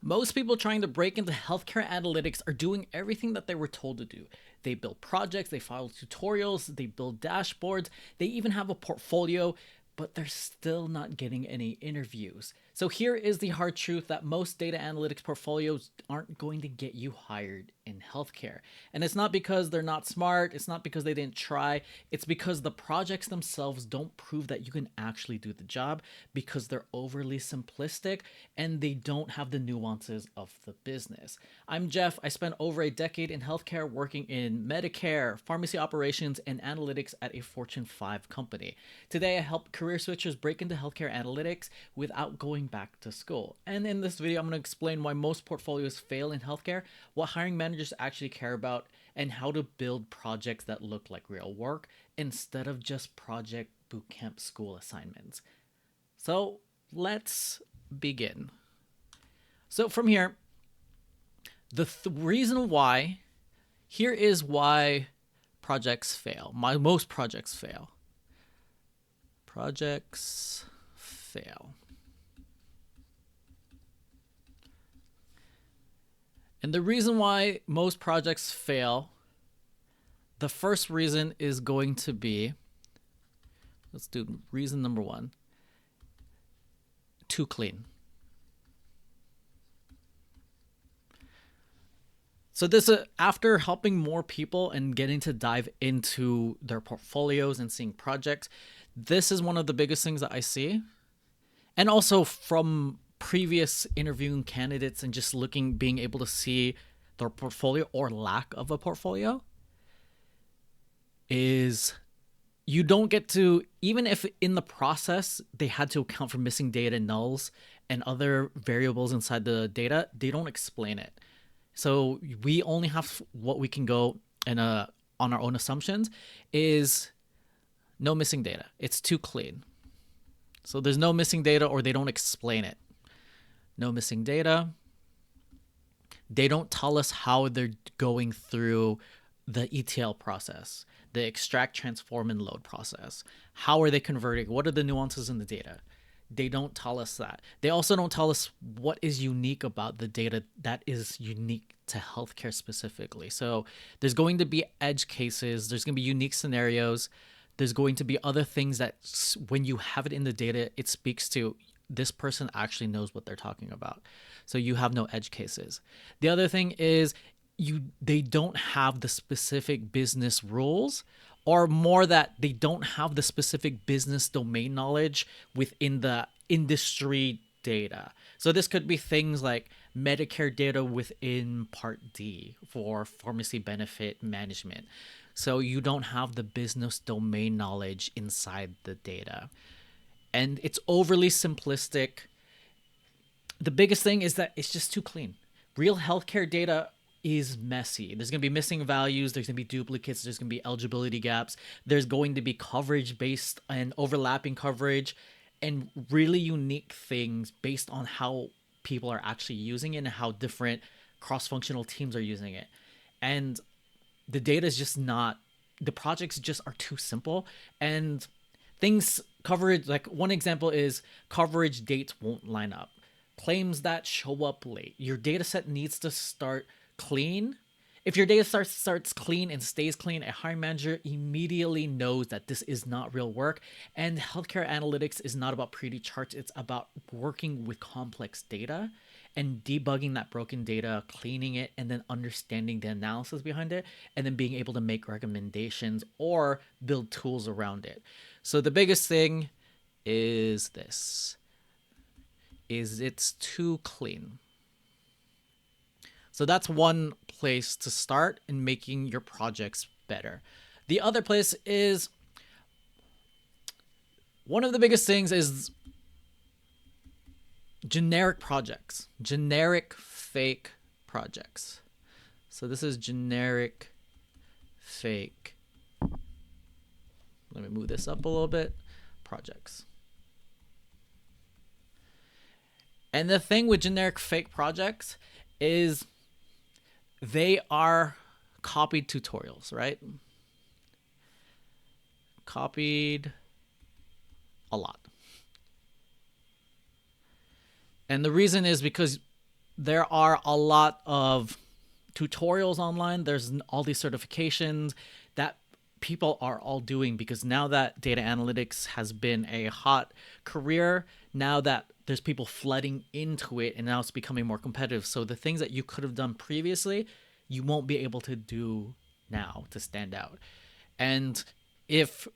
Most people trying to break into healthcare analytics are doing everything that they were told to do. They build projects, they follow tutorials, they build dashboards, they even have a portfolio, but they're still not getting any interviews. So here is the hard truth that most data analytics portfolios aren't going to get you hired in healthcare. And it's not because they're not smart, it's not because they didn't try, it's because the projects themselves don't prove that you can actually do the job because they're overly simplistic and they don't have the nuances of the business. I'm Jeff. I spent over a decade in healthcare working in Medicare, pharmacy operations, and analytics at a Fortune 5 company. Today, I help career switchers break into healthcare analytics without going back to school. And in this video, I'm going to explain why most portfolios fail in healthcare, what hiring managers actually care about, and how to build projects that look like real work instead of just project bootcamp school assignments. So let's begin. So from here, the reason why, here is why projects fail. Most projects fail. Projects fail. And the reason why most projects fail, the first reason is going to be, let's do reason number one, too clean. So this after helping more people and getting to dive into their portfolios and seeing projects, this is one of the biggest things that I see. And also from previous interviewing candidates and just being able to see their portfolio or lack of a portfolio, is you don't get to, even if in the process they had to account for missing data, nulls, and other variables inside the data, they don't explain it. So we only have what we can go and on our own assumptions is no missing data. It's too clean. So there's no missing data or they don't explain it. No missing data. They don't tell us how they're going through the ETL process, the extract, transform, and load process. How are they converting? What are the nuances in the data? They don't tell us that. They also don't tell us what is unique about the data that is unique to healthcare specifically. So there's going to be edge cases, there's going to be unique scenarios, there's going to be other things that when you have it in the data, it speaks to this person actually knows what they're talking about. So you have no edge cases. The other thing is they don't have the specific business rules, or more that they don't have the specific business domain knowledge within the industry data. So this could be things like Medicare data within Part D for pharmacy benefit management. So you don't have the business domain knowledge inside the data. And it's overly simplistic. The biggest thing is that it's just too clean. Real healthcare data is messy. There's going to be missing values, there's going to be duplicates, there's going to be eligibility gaps, there's going to be coverage based and overlapping coverage, and really unique things based on how people are actually using it and how different cross-functional teams are using it. And the data is just not, the projects just are too simple, and things coverage, like one example is coverage dates won't line up, claims that show up late. Your data set needs to start clean. If your data starts clean and stays clean, a hiring manager immediately knows that this is not real work. And healthcare analytics is not about pretty charts. It's about working with complex data and debugging that broken data, cleaning it, and then understanding the analysis behind it, and then being able to make recommendations or build tools around it. So the biggest thing is this, is it's too clean. So that's one place to start in making your projects better. The other place is, one of the biggest things is generic projects, generic fake projects. So this is generic fake. Let me move this up a little bit. Projects. And the thing with generic fake projects is they are copied tutorials, right? Copied a lot. And the reason is because there are a lot of tutorials online. There's all these certifications that people are all doing because now that data analytics has been a hot career, now that there's people flooding into it and now it's becoming more competitive. So the things that you could have done previously, you won't be able to do now to stand out. And if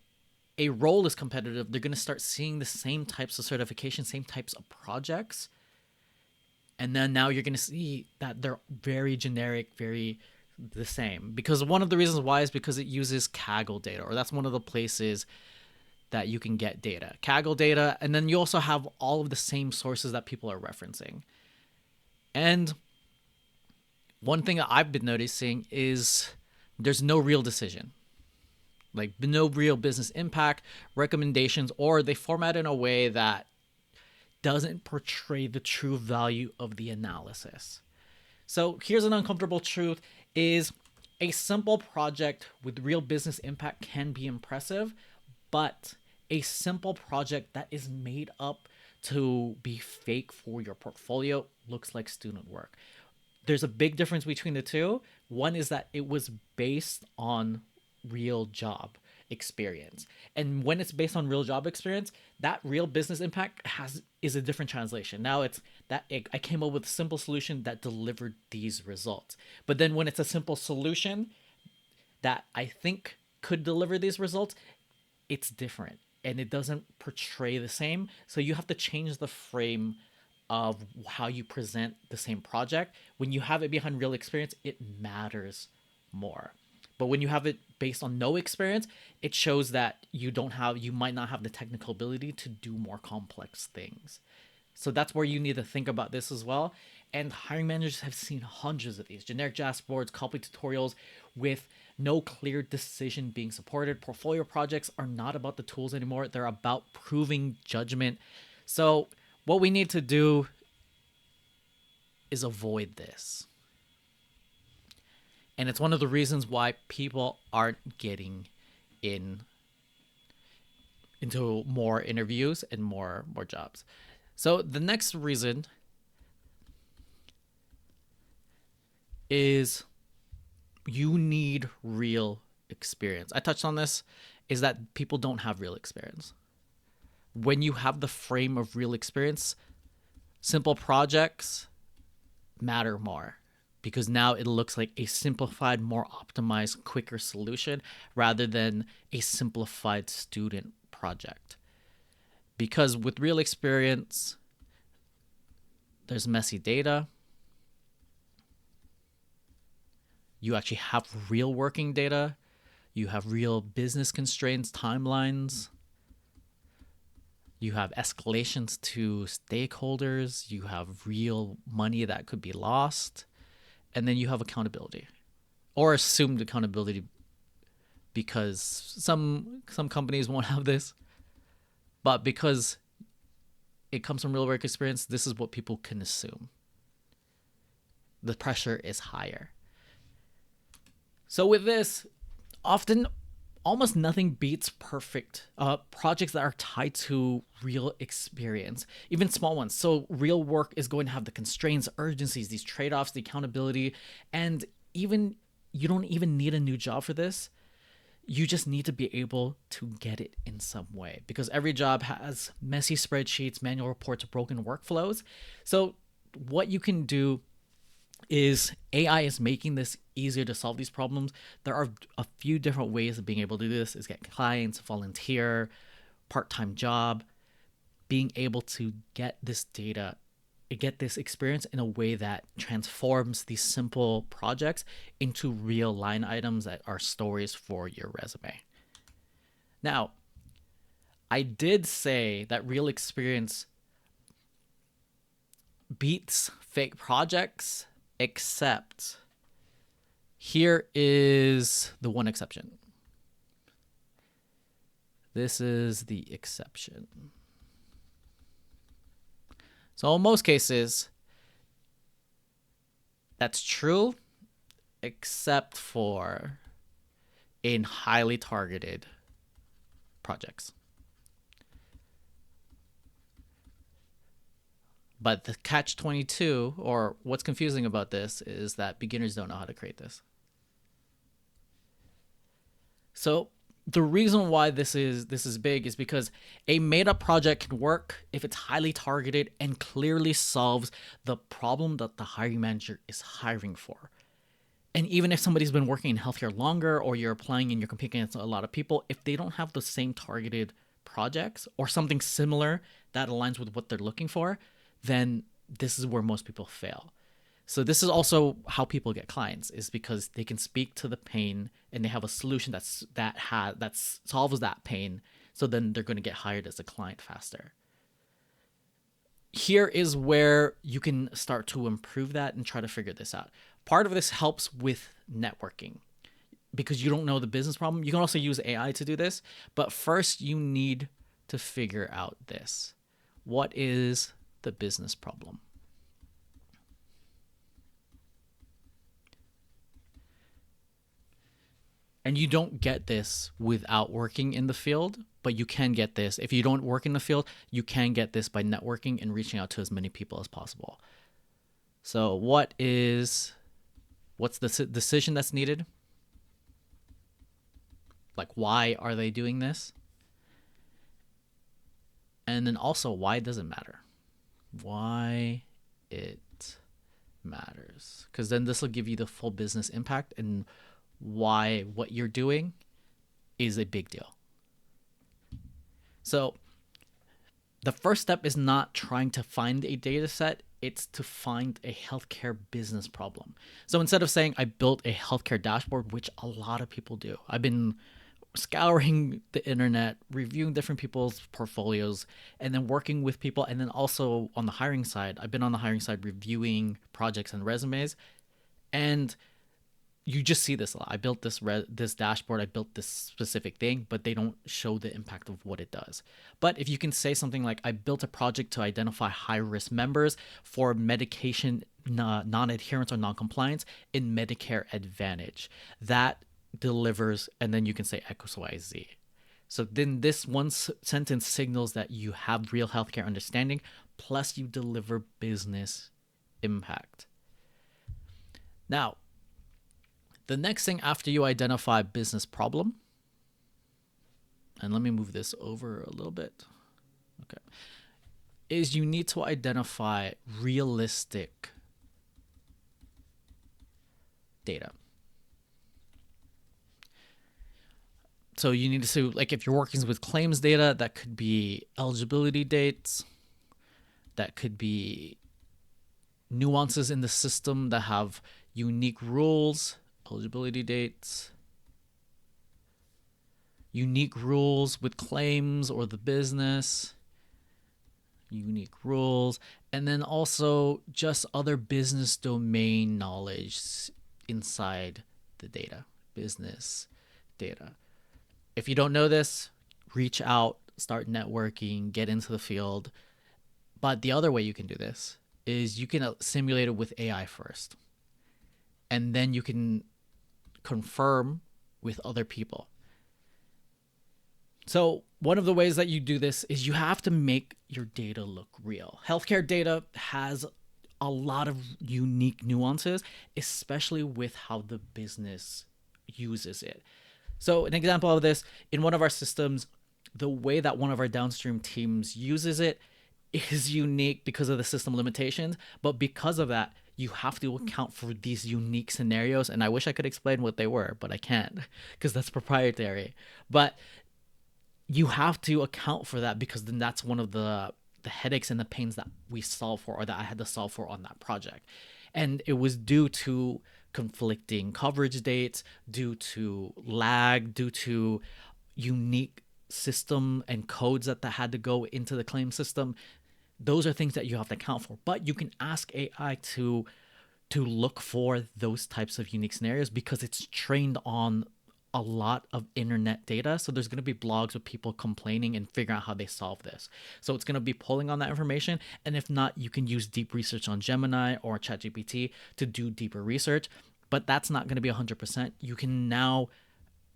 a role is competitive, they're going to start seeing the same types of certification, same types of projects, and then now you're going to see that they're very generic, very the same. Because one of the reasons why is because it uses Kaggle data, or that's one of the places that you can get data. Kaggle data, and then you also have all of the same sources that people are referencing. And one thing that I've been noticing is there's no real decision. Like no real business impact, recommendations, or they format in a way that doesn't portray the true value of the analysis. So here's an uncomfortable truth is a simple project with real business impact can be impressive, but a simple project that is made up to be fake for your portfolio looks like student work. There's a big difference between the two. One is that it was based on real job experience. And when it's based on real job experience, that real business impact is a different translation. Now it's that I came up with a simple solution that delivered these results. But then when it's a simple solution that I think could deliver these results, it's different and it doesn't portray the same. So you have to change the frame of how you present the same project. When you have it behind real experience, it matters more. But when you have it based on no experience, it shows that you might not have the technical ability to do more complex things. So that's where you need to think about this as well. And hiring managers have seen hundreds of these generic dashboards, copy tutorials with no clear decision being supported. Portfolio projects are not about the tools anymore. They're about proving judgment. So what we need to do is avoid this. And it's one of the reasons why people aren't getting into more interviews and more jobs. So the next reason is you need real experience. I touched on this, is that people don't have real experience. When you have the frame of real experience, simple projects matter more because now it looks like a simplified, more optimized, quicker solution rather than a simplified student project. Because with real experience, there's messy data. You actually have real working data. You have real business constraints, timelines. You have escalations to stakeholders. You have real money that could be lost. And then you have accountability or assumed accountability because some companies won't have this. But because it comes from real work experience, this is what people can assume. The pressure is higher. So with this, often almost nothing beats perfect projects that are tied to real experience, even small ones. So real work is going to have the constraints, urgencies, these trade-offs, the accountability, and even you don't even need a new job for this. You just need to be able to get it in some way because every job has messy spreadsheets, manual reports, broken workflows. So what you can do is AI is making this easier to solve these problems. There are a few different ways of being able to do this is get clients, volunteer, part-time job, being able to get this data, get this experience in a way that transforms these simple projects into real line items that are stories for your resume. Now, I did say that real experience beats fake projects, except here is the one exception. This is the exception. So in most cases, that's true, except for in highly targeted projects. But the catch 22, or what's confusing about this, is that beginners don't know how to create this. So the reason why this is big is because a made up project can work if it's highly targeted and clearly solves the problem that the hiring manager is hiring for. And even if somebody's been working in healthcare longer, or you're applying and you're competing against a lot of people, if they don't have the same targeted projects or something similar that aligns with what they're looking for, then this is where most people fail. So this is also how people get clients, is because they can speak to the pain and they have a solution that solves that pain. So then they're going to get hired as a client faster. Here is where you can start to improve that and try to figure this out. Part of this helps with networking, because you don't know the business problem. You can also use AI to do this, but first you need to figure out this. What is the business problem? And you don't get this without working in the field, but you can get this. If you don't work in the field, you can get this by networking and reaching out to as many people as possible. So what's the decision that's needed? Like, why are they doing this? And then also, why does it matter? Why it matters. Because then this will give you the full business impact and why what you're doing is a big deal. So the first step is not trying to find a data set, it's to find a healthcare business problem. So instead of saying I built a healthcare dashboard, which a lot of people do, I've been scouring the internet, reviewing different people's portfolios, and then working with people. And then also on the hiring side, I've been on the hiring side reviewing projects and resumes. And you just see this a lot. I built this dashboard, I built this specific thing, but they don't show the impact of what it does. But if you can say something like, I built a project to identify high-risk members for medication non-adherence or non-compliance in Medicare Advantage, that delivers, and then you can say XYZ. So then this one sentence signals that you have real healthcare understanding, plus you deliver business impact. Now, the next thing after you identify business problem, and let me move this over a little bit, okay, is you need to identify realistic data. So you need to, like, if you're working with claims data, that could be eligibility dates, that could be nuances in the system that have unique rules, eligibility dates, unique rules with claims or the business, unique rules, and then also just other business domain knowledge inside the data, business data. If you don't know this, reach out, start networking, get into the field. But the other way you can do this is you can simulate it with AI first, and then you can confirm with other people. So one of the ways that you do this is you have to make your data look real. Healthcare data has a lot of unique nuances, especially with how the business uses it. So an example of this, in one of our systems, the way that one of our downstream teams uses it is unique because of the system limitations, but because of that, you have to account for these unique scenarios. And I wish I could explain what they were, but I can't because that's proprietary. But you have to account for that, because then that's one of the headaches and the pains that we solve for, or that I had to solve for on that project. And it was due to conflicting coverage dates, due to lag, due to unique system and codes that had to go into the claim system. Those are things that you have to account for. But you can ask AI to look for those types of unique scenarios, because it's trained on a lot of internet data. So there's going to be blogs of people complaining and figuring out how they solve this. So it's going to be pulling on that information. And if not, you can use deep research on Gemini or ChatGPT to do deeper research. But that's not going to be 100%. You can now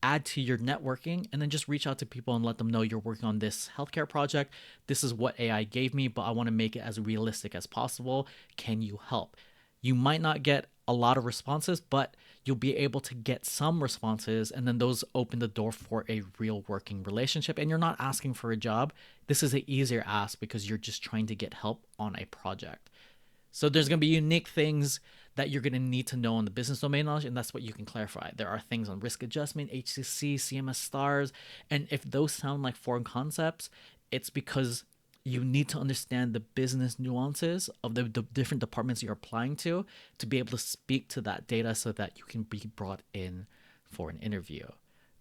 add to your networking, and then just reach out to people and let them know you're working on this healthcare project. This is what AI gave me, but I want to make it as realistic as possible. Can you help? You might not get a lot of responses, but you'll be able to get some responses, and then those open the door for a real working relationship. And you're not asking for a job. This is an easier ask because you're just trying to get help on a project. So there's going to be unique things that you're going to need to know on the business domain knowledge, and that's what you can clarify. There are things on risk adjustment, HCC, CMS stars, and if those sound like foreign concepts, it's because you need to understand the business nuances of the different departments you're applying to be able to speak to that data so that you can be brought in for an interview.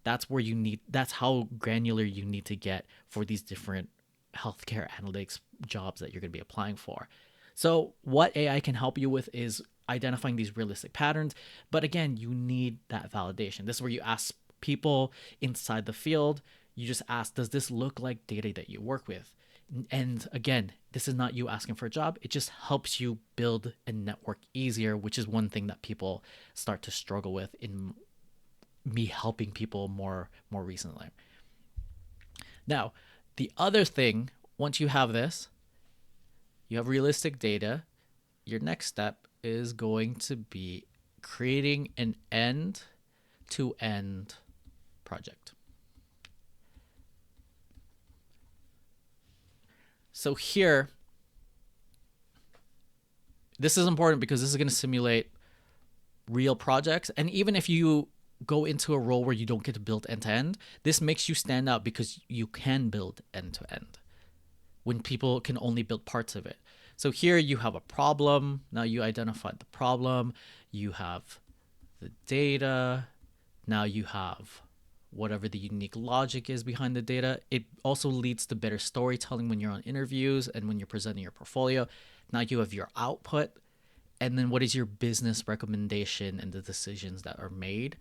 That's how granular you need to get for these different healthcare analytics jobs that you're going to be applying for. So what AI can help you with is identifying these realistic patterns. But again, you need that validation. This is where you ask people inside the field, you just ask, does this look like data that you work with? And again, this is not you asking for a job. It just helps you build a network easier, which is one thing that people start to struggle with in me helping people more recently. Now, the other thing, once you have this, you have realistic data, your next step is going to be creating an end-to-end project. So here, this is important because this is going to simulate real projects. And even if you go into a role where you don't get to build end-to-end, this makes you stand out because you can build end-to-end when people can only build parts of it. So here you have a problem. Now you identified the problem. You have the data. Now you have whatever the unique logic is behind the data. It also leads to better storytelling when you're on interviews and when you're presenting your portfolio. Now you have your output. And then what is your business recommendation and the decisions that are made?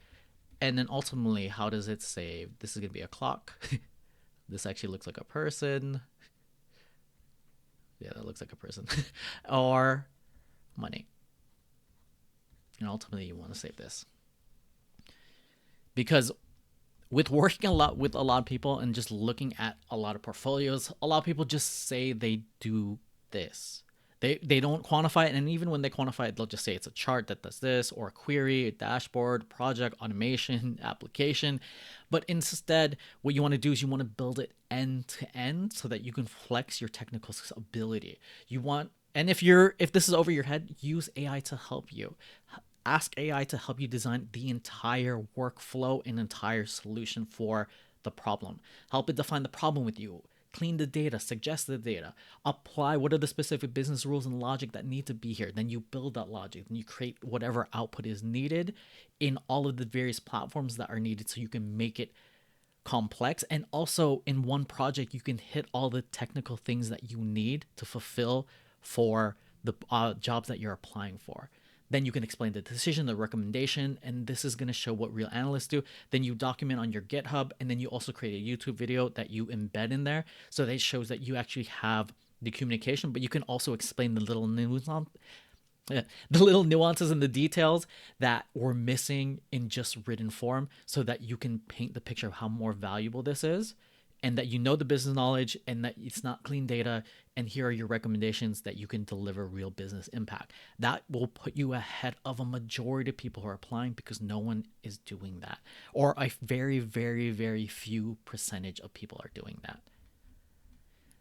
And then ultimately, how does it save? This is going to be a clock. This actually looks like a person. Yeah, that looks like a person. Or money. And ultimately, you want to save this. Because with working a lot with a lot of people and just looking at a lot of portfolios, a lot of people just say they do this. They don't quantify it, and even when they quantify it, they'll just say it's a chart that does this, or a query, a dashboard, project, automation, application. But instead, what you want to do is you want to build it end to end so that you can flex your technical ability. And if this is over your head, use AI to help you. Ask AI to help you design the entire workflow and entire solution for the problem. Help it define the problem with you. Clean the data, suggest the data, apply what are the specific business rules and logic that need to be here. Then you build that logic and you create whatever output is needed in all of the various platforms that are needed so you can make it complex. And also in one project, you can hit all the technical things that you need to fulfill for the jobs that you're applying for. Then you can explain the decision, the recommendation, and this is going to show what real analysts do. Then you document on your GitHub, and then you also create a YouTube video that you embed in there. So that shows that you actually have the communication, but you can also explain the little nuances and the details that were missing in just written form so that you can paint the picture of how more valuable this is, and that you know the business knowledge and that it's not clean data, and here are your recommendations that you can deliver real business impact. That will put you ahead of a majority of people who are applying because no one is doing that, or a very, very, very few percentage of people are doing that.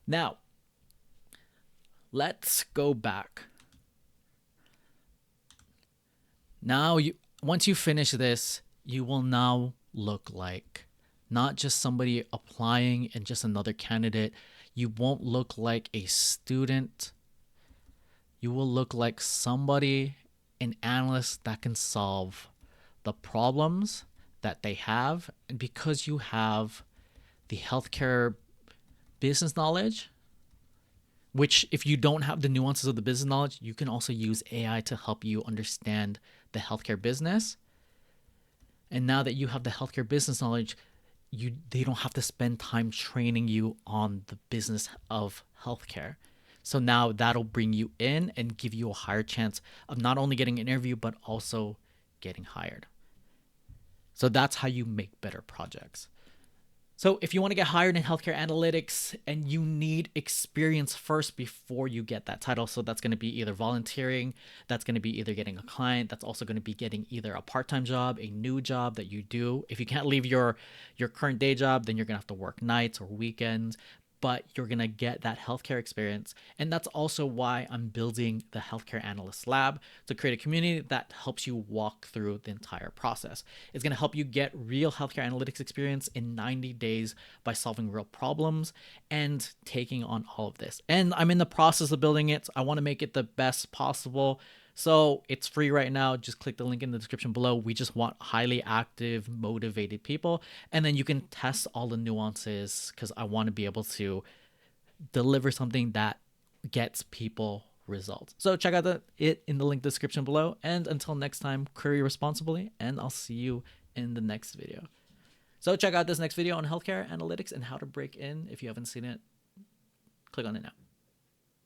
Now, let's go back. Now, once you finish this, you will now look like not just somebody applying and just another candidate. You won't look like a student. You will look like somebody, an analyst that can solve the problems that they have. And because you have the healthcare business knowledge, which if you don't have the nuances of the business knowledge, you can also use AI to help you understand the healthcare business. And now that you have the healthcare business knowledge, they don't have to spend time training you on the business of healthcare. So now that'll bring you in and give you a higher chance of not only getting an interview, but also getting hired. So that's how you make better projects. So if you want to get hired in healthcare analytics and you need experience first before you get that title, so that's going to be either volunteering, that's going to be either getting a client, that's also going to be getting either a part-time job, a new job that you do. If you can't leave your current day job, then you're going to have to work nights or weekends, but you're going to get that healthcare experience. And that's also why I'm building the Healthcare Analyst Lab to create a community that helps you walk through the entire process. It's going to help you get real healthcare analytics experience in 90 days by solving real problems and taking on all of this. And I'm in the process of building it. I want to make it the best possible. So it's free right now. Just click the link in the description below. We just want highly active, motivated people. And then you can test all the nuances because I want to be able to deliver something that gets people results. So check out it in the link description below. And until next time, query responsibly, and I'll see you in the next video. So check out this next video on healthcare analytics and how to break in. If you haven't seen it, click on it now.